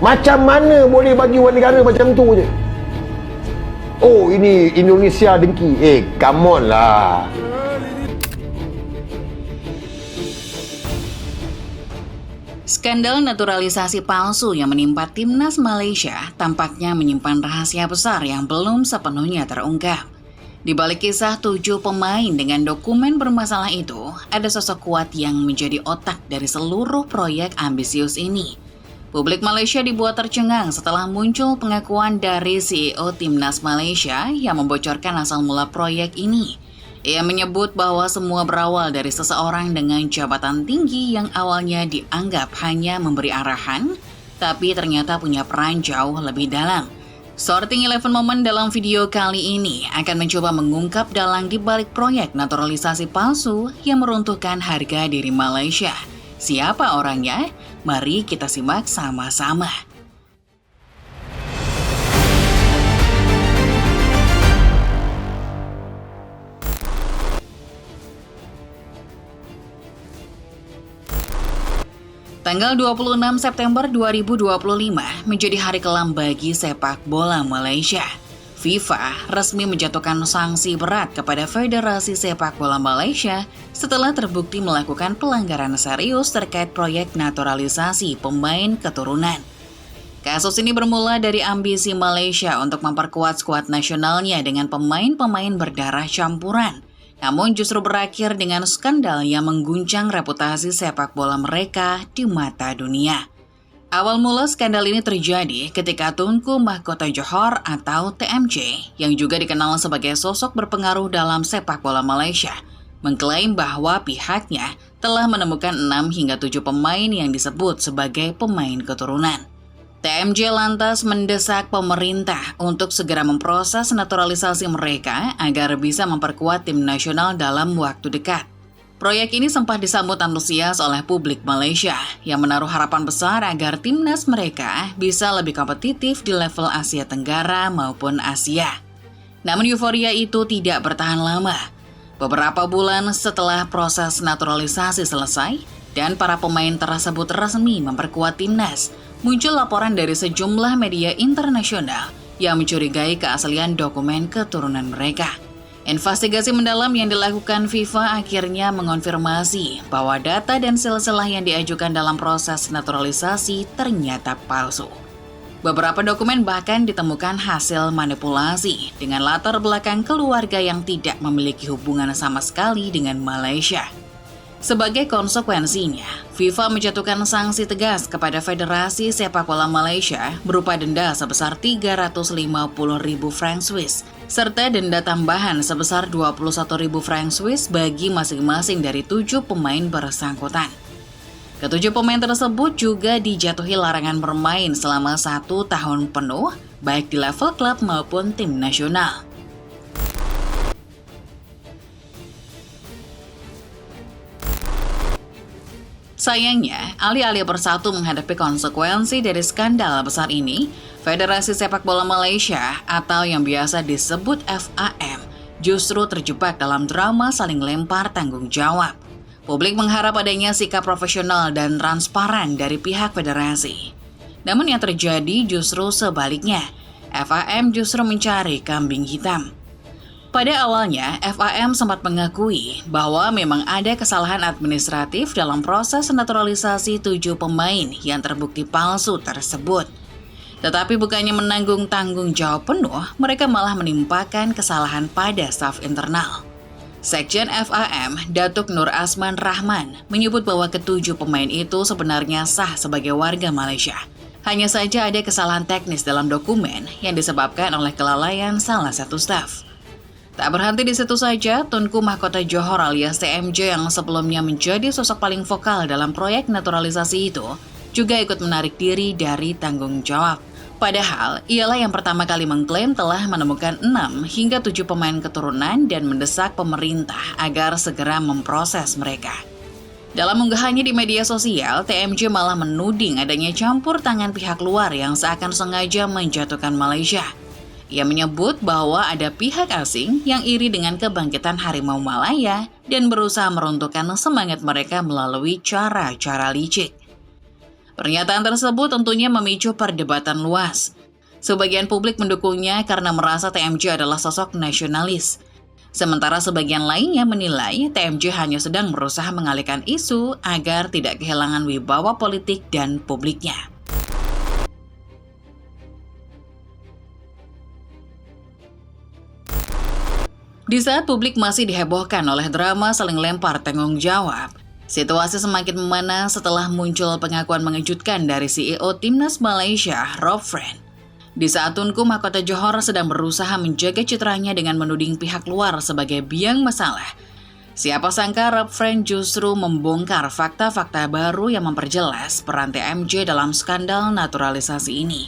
Macam mana boleh bagi warga negara macam tu je? Oh, ini Indonesia dengki. Come on lah. Skandal naturalisasi palsu yang menimpa timnas Malaysia tampaknya menyimpan rahasia besar yang belum sepenuhnya terungkap. Di balik kisah 7 pemain dengan dokumen bermasalah itu, ada sosok kuat yang menjadi otak dari seluruh proyek ambisius ini. Publik Malaysia dibuat tercengang setelah muncul pengakuan dari CEO Timnas Malaysia yang membocorkan asal mula proyek ini. Ia menyebut bahwa semua berawal dari seseorang dengan jabatan tinggi yang awalnya dianggap hanya memberi arahan, tapi ternyata punya peran jauh lebih dalam. Sorting 11 Moment dalam video kali ini akan mencoba mengungkap dalang di balik proyek naturalisasi palsu yang meruntuhkan harga diri Malaysia. Siapa orangnya? Mari kita simak sama-sama. Tanggal 26 September 2025 menjadi hari kelam bagi sepak bola Malaysia. FIFA resmi menjatuhkan sanksi berat kepada Federasi Sepak Bola Malaysia setelah terbukti melakukan pelanggaran serius terkait proyek naturalisasi pemain keturunan. Kasus ini bermula dari ambisi Malaysia untuk memperkuat skuad nasionalnya dengan pemain-pemain berdarah campuran. Namun justru berakhir dengan skandal yang mengguncang reputasi sepak bola mereka di mata dunia. Awal mula skandal ini terjadi ketika Tunku Mahkota Johor atau TMJ, yang juga dikenal sebagai sosok berpengaruh dalam sepak bola Malaysia, mengklaim bahwa pihaknya telah menemukan 6 hingga 7 pemain yang disebut sebagai pemain keturunan. TMJ lantas mendesak pemerintah untuk segera memproses naturalisasi mereka agar bisa memperkuat tim nasional dalam waktu dekat. Proyek ini sempat disambut antusias oleh publik Malaysia yang menaruh harapan besar agar timnas mereka bisa lebih kompetitif di level Asia Tenggara maupun Asia. Namun euforia itu tidak bertahan lama. Beberapa bulan setelah proses naturalisasi selesai dan para pemain tersebut resmi memperkuat timnas, muncul laporan dari sejumlah media internasional yang mencurigai keaslian dokumen keturunan mereka. Investigasi mendalam yang dilakukan FIFA akhirnya mengonfirmasi bahwa data dan silsilah yang diajukan dalam proses naturalisasi ternyata palsu. Beberapa dokumen bahkan ditemukan hasil manipulasi dengan latar belakang keluarga yang tidak memiliki hubungan sama sekali dengan Malaysia. Sebagai konsekuensinya, FIFA menjatuhkan sanksi tegas kepada Federasi Sepak Bola Malaysia berupa denda sebesar 350.000 franc Swiss, serta denda tambahan sebesar 21.000 franc Swiss bagi masing-masing dari 7 pemain bersangkutan. Ketujuh pemain tersebut juga dijatuhi larangan bermain selama 1 tahun penuh, baik di level klub maupun tim nasional. Sayangnya, alih-alih bersatu menghadapi konsekuensi dari skandal besar ini, Federasi Sepak Bola Malaysia atau yang biasa disebut FAM justru terjebak dalam drama saling lempar tanggung jawab. Publik mengharap adanya sikap profesional dan transparan dari pihak federasi. Namun yang terjadi justru sebaliknya, FAM justru mencari kambing hitam. Pada awalnya, FAM sempat mengakui bahwa memang ada kesalahan administratif dalam proses naturalisasi 7 pemain yang terbukti palsu tersebut. Tetapi bukannya menanggung tanggung jawab penuh, mereka malah menimpakan kesalahan pada staf internal. Sekjen FAM, Datuk Nur Asman Rahman, menyebut bahwa ketujuh pemain itu sebenarnya sah sebagai warga Malaysia. Hanya saja ada kesalahan teknis dalam dokumen yang disebabkan oleh kelalaian salah satu staf. Tak berhenti di situ saja, Tunku Mahkota Johor alias TMJ yang sebelumnya menjadi sosok paling vokal dalam proyek naturalisasi itu, juga ikut menarik diri dari tanggung jawab. Padahal, ialah yang pertama kali mengklaim telah menemukan 6 hingga 7 pemain keturunan dan mendesak pemerintah agar segera memproses mereka. Dalam unggahannya di media sosial, TMJ malah menuding adanya campur tangan pihak luar yang seakan sengaja menjatuhkan Malaysia. Ia menyebut bahwa ada pihak asing yang iri dengan kebangkitan Harimau Malaya dan berusaha meruntuhkan semangat mereka melalui cara-cara licik. Pernyataan tersebut tentunya memicu perdebatan luas. Sebagian publik mendukungnya karena merasa TMJ adalah sosok nasionalis. Sementara sebagian lainnya menilai TMJ hanya sedang berusaha mengalihkan isu agar tidak kehilangan wibawa politik dan publiknya. Di saat publik masih dihebohkan oleh drama saling lempar tanggung jawab, situasi semakin memanas setelah muncul pengakuan mengejutkan dari CEO Timnas Malaysia, Rob Friend. Di saat Tunku Mahkota Johor sedang berusaha menjaga citranya dengan menuding pihak luar sebagai biang masalah, siapa sangka Rob Friend justru membongkar fakta-fakta baru yang memperjelas peran TMJ dalam skandal naturalisasi ini.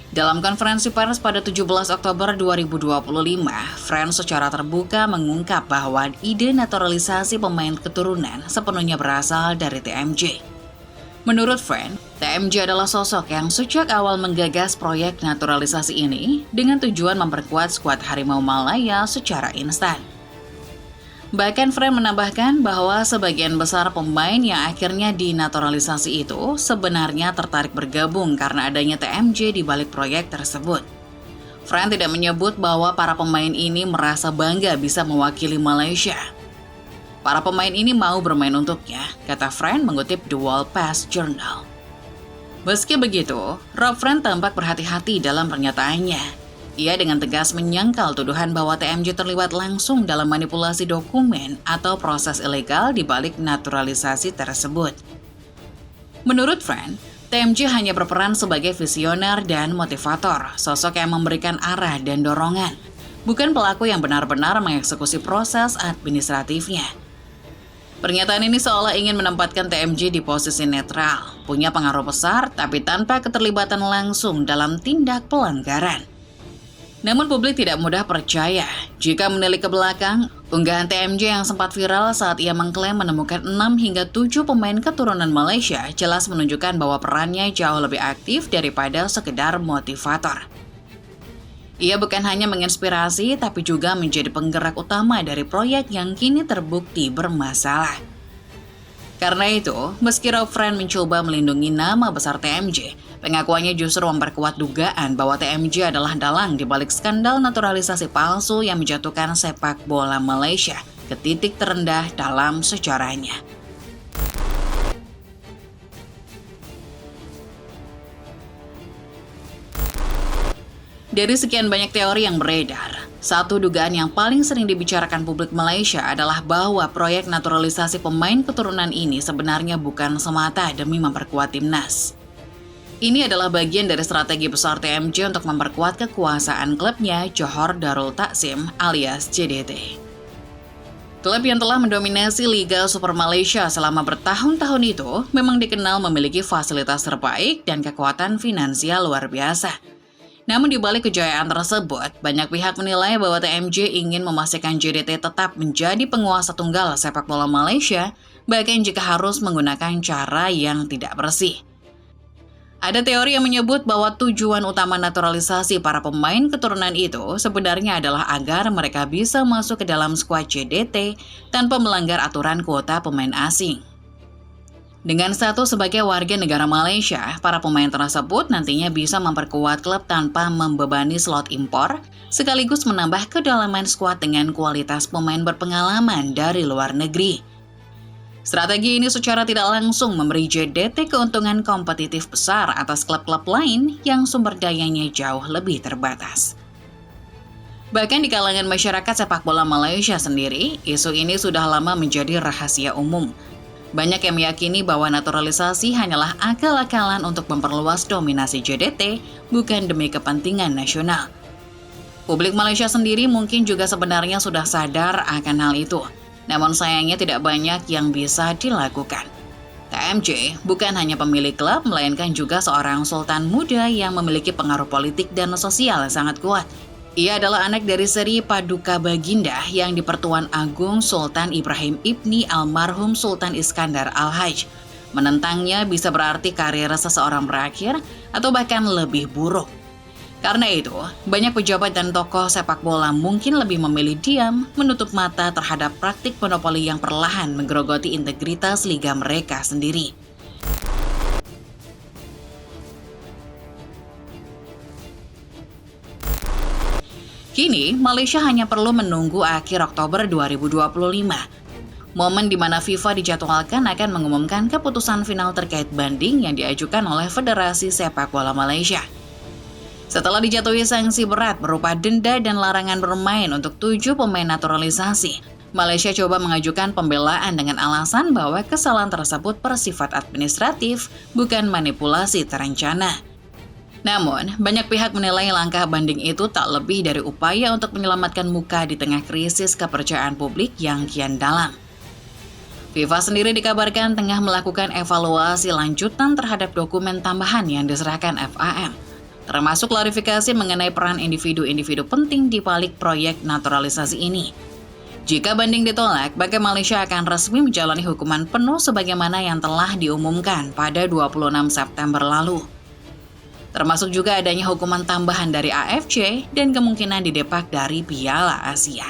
Dalam konferensi pers pada 17 Oktober 2025, Friend secara terbuka mengungkap bahwa ide naturalisasi pemain keturunan sepenuhnya berasal dari TMJ. Menurut Friend, TMJ adalah sosok yang sejak awal menggagas proyek naturalisasi ini dengan tujuan memperkuat skuad Harimau Malaya secara instan. Bahkan Friend menambahkan bahwa sebagian besar pemain yang akhirnya dinaturalisasi itu sebenarnya tertarik bergabung karena adanya TMJ di balik proyek tersebut. Friend tidak menyebut bahwa para pemain ini merasa bangga bisa mewakili Malaysia. Para pemain ini mau bermain untuknya, kata Friend mengutip The Wall Pass Journal. Meski begitu, Rob Friend tampak berhati-hati dalam pernyataannya. Ia dengan tegas menyangkal tuduhan bahwa TMJ terlibat langsung dalam manipulasi dokumen atau proses ilegal di balik naturalisasi tersebut. Menurut Friend, TMJ hanya berperan sebagai visioner dan motivator, sosok yang memberikan arah dan dorongan, bukan pelaku yang benar-benar mengeksekusi proses administratifnya. Pernyataan ini seolah ingin menempatkan TMJ di posisi netral, punya pengaruh besar tapi tanpa keterlibatan langsung dalam tindak pelanggaran. Namun publik tidak mudah percaya. Jika menilik ke belakang, unggahan TMJ yang sempat viral saat ia mengklaim menemukan 6 hingga 7 pemain keturunan Malaysia jelas menunjukkan bahwa perannya jauh lebih aktif daripada sekedar motivator. Ia bukan hanya menginspirasi, tapi juga menjadi penggerak utama dari proyek yang kini terbukti bermasalah. Karena itu, meski Rob Friend mencoba melindungi nama besar TMJ, pengakuannya justru memperkuat dugaan bahwa TMJ adalah dalang di balik skandal naturalisasi palsu yang menjatuhkan sepak bola Malaysia ke titik terendah dalam sejarahnya. Dari sekian banyak teori yang beredar, satu dugaan yang paling sering dibicarakan publik Malaysia adalah bahwa proyek naturalisasi pemain keturunan ini sebenarnya bukan semata demi memperkuat timnas. Ini adalah bagian dari strategi besar TMJ untuk memperkuat kekuasaan klubnya Johor Darul Takzim alias JDT. Klub yang telah mendominasi Liga Super Malaysia selama bertahun-tahun itu memang dikenal memiliki fasilitas terbaik dan kekuatan finansial luar biasa. Namun di balik kejayaan tersebut, banyak pihak menilai bahwa TMJ ingin memastikan JDT tetap menjadi penguasa tunggal sepak bola Malaysia, bahkan jika harus menggunakan cara yang tidak bersih. Ada teori yang menyebut bahwa tujuan utama naturalisasi para pemain keturunan itu sebenarnya adalah agar mereka bisa masuk ke dalam skuad JDT tanpa melanggar aturan kuota pemain asing. Dengan status sebagai warga negara Malaysia, para pemain tersebut nantinya bisa memperkuat klub tanpa membebani slot impor, sekaligus menambah kedalaman skuad dengan kualitas pemain berpengalaman dari luar negeri. Strategi ini secara tidak langsung memberi JDT keuntungan kompetitif besar atas klub-klub lain yang sumber dayanya jauh lebih terbatas. Bahkan di kalangan masyarakat sepak bola Malaysia sendiri, isu ini sudah lama menjadi rahasia umum. Banyak yang meyakini bahwa naturalisasi hanyalah akal-akalan untuk memperluas dominasi JDT, bukan demi kepentingan nasional. Publik Malaysia sendiri mungkin juga sebenarnya sudah sadar akan hal itu, namun sayangnya tidak banyak yang bisa dilakukan. TMJ bukan hanya pemilik klub, melainkan juga seorang sultan muda yang memiliki pengaruh politik dan sosial sangat kuat. Ia adalah anak dari seri Paduka Baginda yang dipertuan Agung Sultan Ibrahim Ibni almarhum Sultan Iskandar Al-Hajj. Menentangnya bisa berarti karir seseorang berakhir atau bahkan lebih buruk. Karena itu, banyak pejabat dan tokoh sepak bola mungkin lebih memilih diam, menutup mata terhadap praktik monopoli yang perlahan menggerogoti integritas liga mereka sendiri. Kini, Malaysia hanya perlu menunggu akhir Oktober 2025. Momen di mana FIFA dijadwalkan akan mengumumkan keputusan final terkait banding yang diajukan oleh Federasi Sepak Bola Malaysia. Setelah dijatuhi sanksi berat berupa denda dan larangan bermain untuk 7 pemain naturalisasi, Malaysia coba mengajukan pembelaan dengan alasan bahwa kesalahan tersebut bersifat administratif, bukan manipulasi terencana. Namun, banyak pihak menilai langkah banding itu tak lebih dari upaya untuk menyelamatkan muka di tengah krisis kepercayaan publik yang kian dalam. FIFA sendiri dikabarkan tengah melakukan evaluasi lanjutan terhadap dokumen tambahan yang diserahkan FAM, termasuk klarifikasi mengenai peran individu-individu penting di balik proyek naturalisasi ini. Jika banding ditolak, maka Malaysia akan resmi menjalani hukuman penuh sebagaimana yang telah diumumkan pada 26 September lalu. Termasuk juga adanya hukuman tambahan dari AFC dan kemungkinan didepak dari Piala Asia.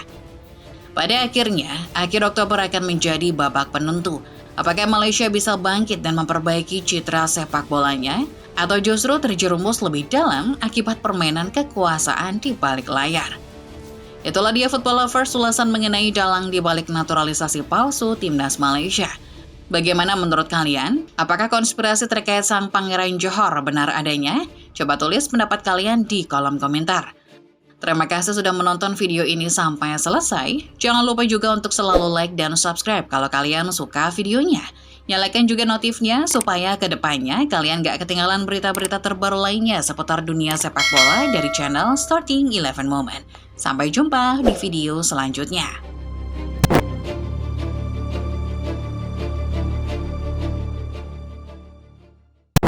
Pada akhirnya, akhir Oktober akan menjadi babak penentu. Apakah Malaysia bisa bangkit dan memperbaiki citra sepak bolanya, atau justru terjerumus lebih dalam akibat permainan kekuasaan di balik layar? Itulah dia Football Lovers, ulasan mengenai dalang di balik naturalisasi palsu Timnas Malaysia. Bagaimana menurut kalian? Apakah konspirasi terkait sang Pangeran Johor benar adanya? Coba tulis pendapat kalian di kolom komentar. Terima kasih sudah menonton video ini sampai selesai. Jangan lupa juga untuk selalu like dan subscribe kalau kalian suka videonya. Nyalakan juga notifnya supaya kedepannya kalian gak ketinggalan berita-berita terbaru lainnya seputar dunia sepak bola dari channel Starting 11 Moment. Sampai jumpa di video selanjutnya.